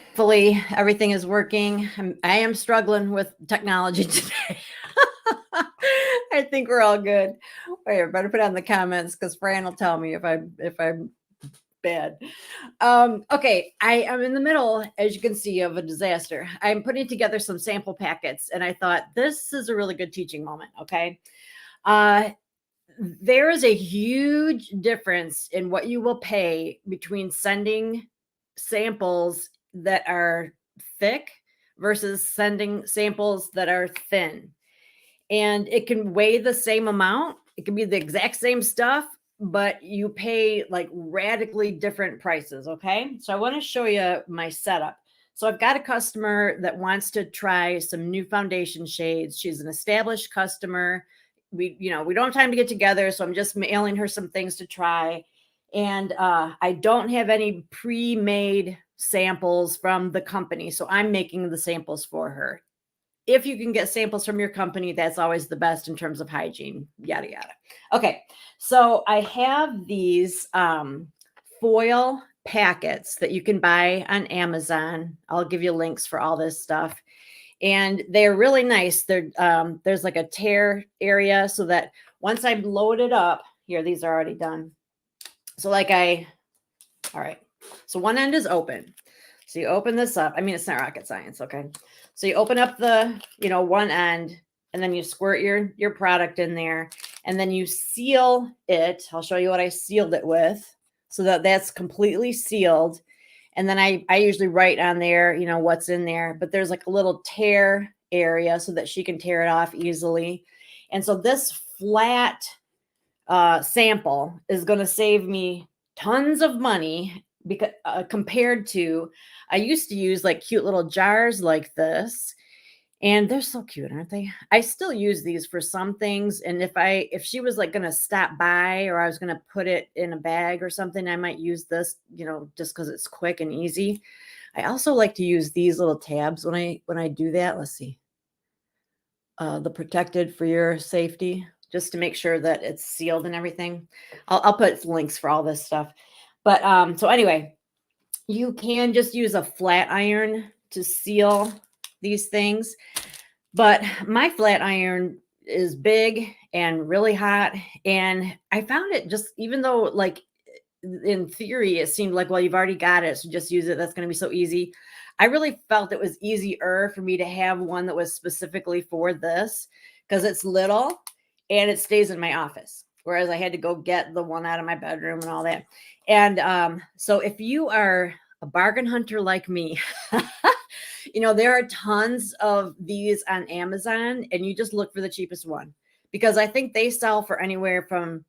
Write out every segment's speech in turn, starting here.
Hopefully everything is working. I am struggling with technology today. I think we're all good. Wait, I better put it in the comments because Fran will tell me if I'm bad. Okay, I am in the middle, as you can see, of a disaster. I'm putting together some sample packets, and I thought this is a really good teaching moment. Okay, uh, there is a huge difference in what you will pay between sending samples that are thick versus sending samples that are thin. And it can weigh the same amount, it can be the exact same stuff, but you pay like radically different prices. Okay. So I want to show you my setup. So I've got a customer that wants to try some new foundation shades. She's an established customer. We don't have time to get together, so I'm just mailing her some things to try. And I don't have any pre-made samples from the company, so I'm making the samples for her. If you can get samples from your company, that's always the best in terms of hygiene, yada, yada. Okay, so I have these foil packets that you can buy on Amazon. I'll give you links for all this stuff. And they're really nice. There's like a tear area so that once I'm loaded up, here, these are already done. So all right. So one end is open. So you open this up. I mean, it's not rocket science, okay? So you open up the, one end, and then you squirt your product in there, and then you seal it. I'll show you what I sealed it with so that that's completely sealed. And then I usually write on there, what's in there, but there's like a little tear area so that she can tear it off easily. And so this flat sample is going to save me tons of money because compared to I used to use like cute little jars like this, and they're so cute, aren't they? I still use these for some things, and if she was like going to stop by or I was going to put it in a bag or something, I might use this, just cuz it's quick and easy. I also like to use these little tabs when I do that. Let's see. The protected for your safety, just to make sure that it's sealed and everything. I'll put links for all this stuff. But so anyway, you can just use a flat iron to seal these things. But my flat iron is big and really hot. And I found it just, even though, like, in theory, it seemed like, well, you've already got it, so just use it. That's going to be so easy. I really felt it was easier for me to have one that was specifically for this because it's little and it stays in my office. Whereas I had to go get the one out of my bedroom and all that. And so if you are a bargain hunter like me, there are tons of these on Amazon, and you just look for the cheapest one because I think they sell for anywhere from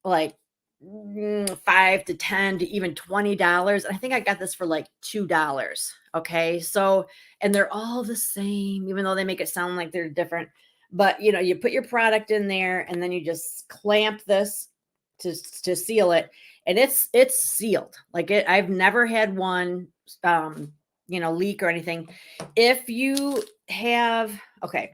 like $5 to $10 to even $20. I think I got this for like $2. Okay. So, and they're all the same, even though they make it sound like they're different. But you put your product in there and then you just clamp this to seal it. And it's sealed. Like I've never had one leak or anything. If you have, okay,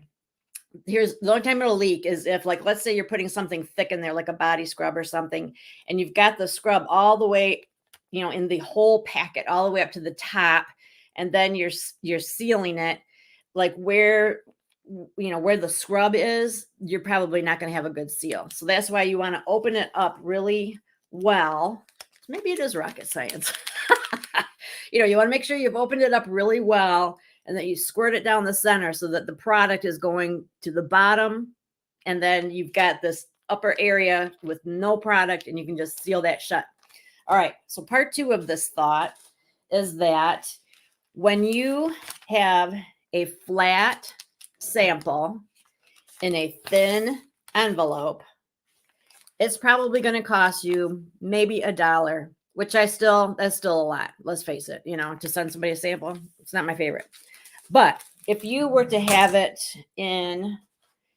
here's the only time it'll leak is if, like, let's say you're putting something thick in there, like a body scrub or something, and you've got the scrub all the way, in the whole packet, all the way up to the top, and then you're sealing it, like where the scrub is, you're probably not going to have a good seal. So that's why you want to open it up really well. Maybe it is rocket science. You want to make sure you've opened it up really well and that you squirt it down the center so that the product is going to the bottom. And then you've got this upper area with no product and you can just seal that shut. All right. So part 2 of this thought is that when you have a flat sample in a thin envelope, it's probably going to cost you maybe $1, which that's still a lot. Let's face it, to send somebody a sample, it's not my favorite. But if you were to have it in,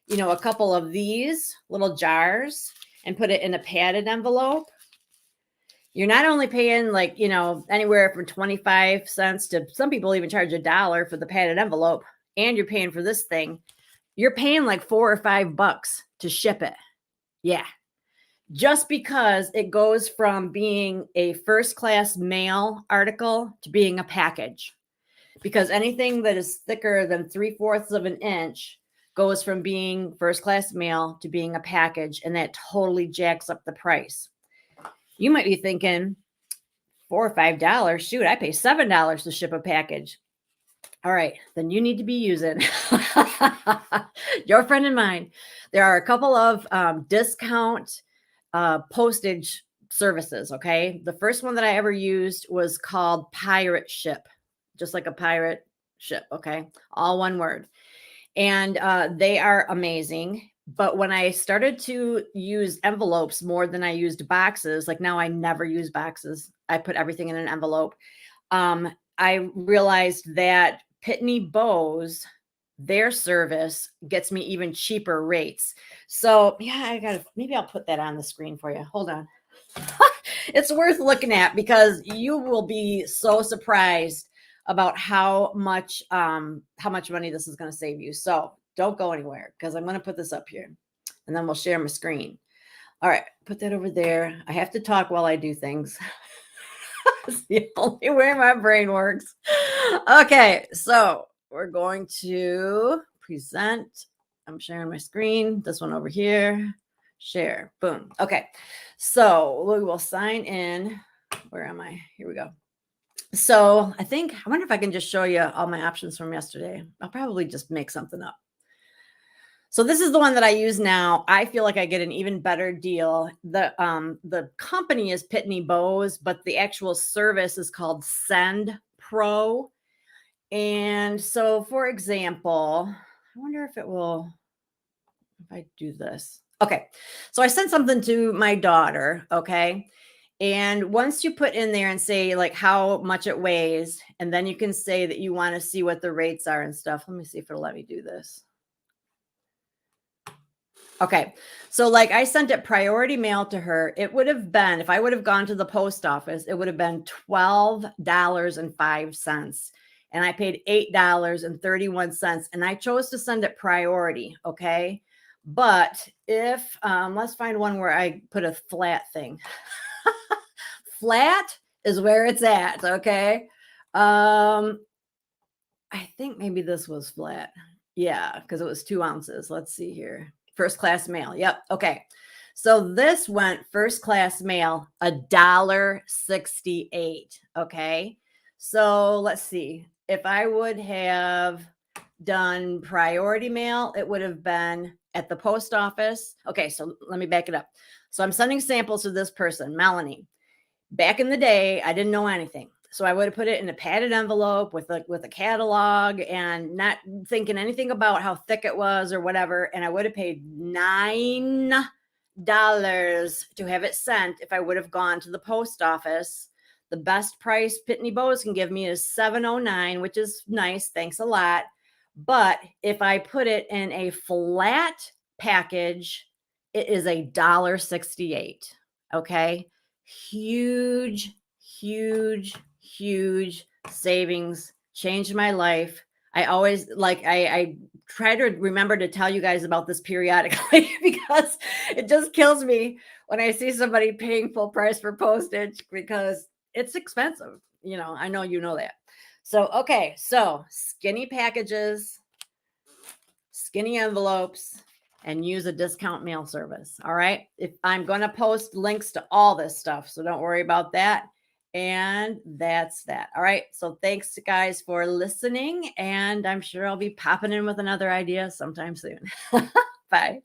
a couple of these little jars and put it in a padded envelope, you're not only paying like, anywhere from 25 cents to some people even charge $1 for the padded envelope, and you're paying for this thing. You're paying like $4 or $5 to ship it. Yeah. just because it goes from being a first class mail article to being a package. Because anything that is thicker than 3/4 of an inch goes from being first class mail to being a package, and that totally jacks up the price. You might be thinking, $4 or $5. Shoot, I pay $7 to ship a package. All right, then you need to be using your friend and mine. There are a couple of discount postage services. Okay. The first one that I ever used was called Pirate Ship, just like a pirate ship. Okay. All one word. And they are amazing. But when I started to use envelopes more than I used boxes, like now I never use boxes, I put everything in an envelope. I realized that Pitney Bowes, their service gets me even cheaper rates. So yeah, maybe I'll put that on the screen for you. Hold on. It's worth looking at because you will be so surprised about how much money this is going to save you. So don't go anywhere because I'm going to put this up here and then we'll share my screen. All right, put that over there. I have to talk while I do things. It's the only way my brain works. Okay, so we're going to present. I'm sharing my screen. This one over here. Share. Boom. Okay, so we will sign in. Where am I? Here we go. So I wonder if I can just show you all my options from yesterday. I'll probably just make something up. So this is the one that I use now. I feel like I get an even better deal. The company is Pitney Bowes, but the actual service is called Send Pro. And so, for example, I wonder if I do this. Okay. So I sent something to my daughter. Okay. And once you put in there and say like how much it weighs, and then you can say that you want to see what the rates are and stuff. Let me see if it'll let me do this. Okay. So like I sent it priority mail to her. It would have been, if I would have gone to the post office, it would have been $12.05. And I paid $8.31. And I chose to send it priority. Okay. But if let's find one where I put a flat thing. Flat is where it's at. Okay. I think maybe this was flat. Yeah, because it was 2 ounces. Let's see here. First class mail. Yep. Okay. So this went first class mail, $1.68. Okay. So let's see. If I would have done priority mail, it would have been at the post office. Okay. So let me back it up. So I'm sending samples to this person, Melanie. Back in the day, I didn't know anything. So I would have put it in a padded envelope with a catalog and not thinking anything about how thick it was or whatever. And I would have paid $9 to have it sent if I would have gone to the post office. The best price Pitney Bowes can give me is $7.09, which is nice. Thanks a lot. But if I put it in a flat package, it is $1.68. Okay. Huge savings, changed my life. I always I try to remember to tell you guys about this periodically because it just kills me when I see somebody paying full price for postage because it's expensive. I know you know that. So okay, so skinny packages, skinny envelopes, and use a discount mail service. All right. If I'm going to post links to all this stuff, so don't worry about that. And that's that. All right. So thanks guys for listening. And I'm sure I'll be popping in with another idea sometime soon. Bye.